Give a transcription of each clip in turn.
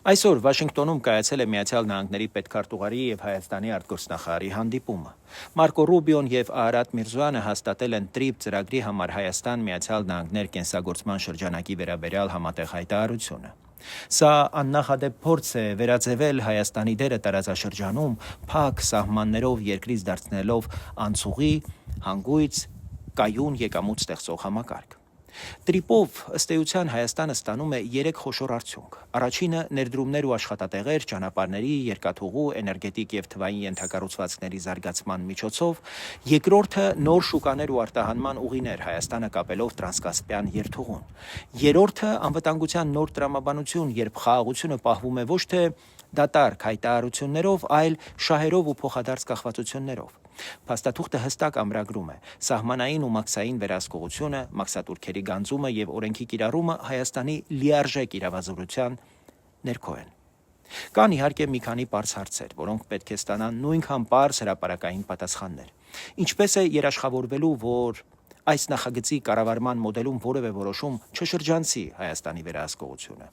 Այսօր Վաշինգտոնում կայացել է Միացյալ Նահանգների պետքարտուղարի եւ Հայաստանի արտգործնախարարի հանդիպումը։ Մարկո Ռուբիոն եւ Արարատ Միրզոյանը հաստատել են TRIP ծրագրի համար Հայաստան-Միացյալ Նահանգներ կենսագործման շրջանակի վերաբերյալ համատեղ հայտարարությունը։ Սա աննախադեպ փորձ է վերաձևել Հայաստանի դերը տարածաշրջանում, փակ սահմաններով երկրից դարձնելով անցուղի, հանգույց, կայուն եկամուտ ստեղծող համակարգ։ TRIP-ով ըստ էության Հայաստանը ստանում է 3 խոշոր արդյունք։ Առաջինը ներդրումներ ու աշխատատեղեր, ճանապարհների, երկաթուղու, էներգետիկ եւ թվային ենթակառուցվածքների զարգացման միջոցով, երկրորդը նոր շուկաներ ու արտահանման ուղիներ Հայաստանը կապելով տրանսկասպյան երթուղուն։ Երրորդը անվտանգության նոր տրամաբանություն, երբ խաղաղությունը պահվում է ոչ թե դատարկ հայտարարություններով, այլ շահերով ու փոխադարձ կախվածություններով։ Փաստաթուղթը հստակ ամրագրում է. սահմանային ու մաքսային վերահսկողությունը, մաքսատուրքերի գանձումը եւ օրենքի կիրառումը Հայաստանի լիարժեք իրավազորության ներքո են։ Կան իհարկե մի քանի պարզ հարցեր, որոնք պետք է ստանան նույնքան պարզ հրապարակային պատասխաններ։ Ինչպես է երաշխավորվելու, որ այս նախագծի կառավարման մոդելում որևէ որոշում չշրջանցի Հայաստանի վերահսկողությունը։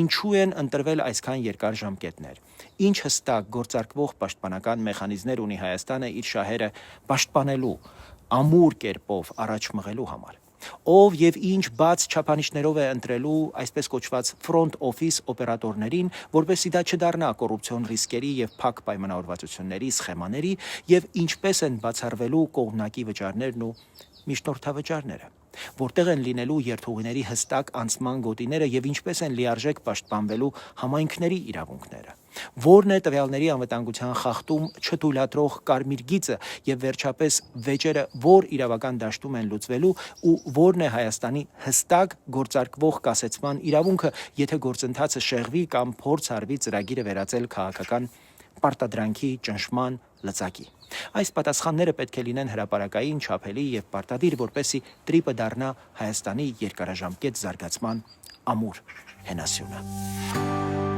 Ինչու են ընտրվել այսքան երկար ժամկետներ։ Ինչ հստակ գործարկվող պաշտպանական մեխանիզմներ ունի Հայաստանը իր շահերը պաշտպանելու, ամուր կերպով առաջ մղելու համար։ Ով եւ ինչ բաց չափանիշներով է ընտրելու այսպես կոչված front office օպերատորներին, որպեսզի դա չդառնա կոռուպցիոն ռիսկերի եւ փակ պայմանավորվածությունների սխեմաների եւ ինչպես են բացառվելու կողմնակի վճարներն ու միջնորդավճարները, որտեղ են լինելու երթուղիների հստակ անցման գոտիները եւ ինչպես են լիարժեք պաշտպանվելու համայնքների իրավունքները, որն է տվյալների անվտանգության խախտում չթույլատրող կարմիր գիծը եւ վերջապես վեճերը որ իրավական դաշտում են լուծվելու ու որն է Հայաստանի հստակ գործարկվող կասեցման իրավունքը, եթե գործընթացը շեղվի կամ փորձ արվի ծրագիրը վերածել քաղաքական պարտադրանքի ճնշման լծակի։ Այս պատասխանները պետք է լինեն հրապարակային, չափելի եւ պարտադիր, որպեսզի TRIP-ը դառնա Հայաստանի երկարաժամկետ զարգացման ամուր հենասյունը։